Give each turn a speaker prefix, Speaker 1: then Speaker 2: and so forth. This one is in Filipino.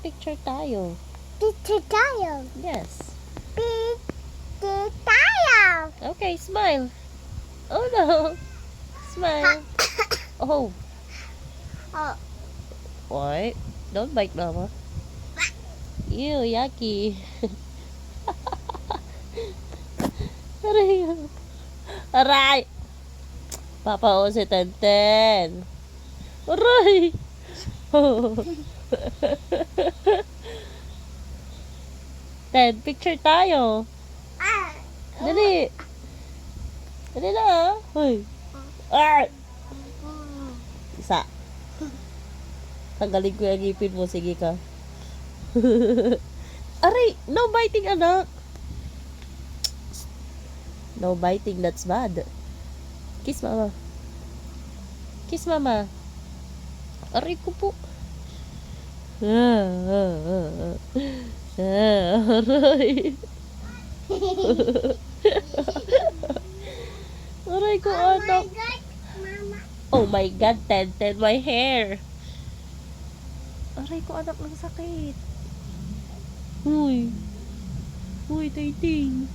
Speaker 1: Picture tayo.
Speaker 2: Picture tayo.
Speaker 1: Yes.
Speaker 2: Picture tayo.
Speaker 1: Okay, smile. Oh no. Smile. Oh.
Speaker 2: Oh.
Speaker 1: What? Don't bite mama. Ew, yucky. Aray. Aray. Papa o si Tenten. Aray. Ten, picture tayo. Dali. Dali na. Hoy. Ay. Isa. Tanggalin ko yung ngipin mo. Sige ka. Aray, no biting anak. No biting, that's bad. Kiss mama. Kiss mama. Aray ko po. Aray. Aray ko anak. Oh my God, Tenten, my hair. Aray ko anak, ng sakit. Uy. Uy, Tayting.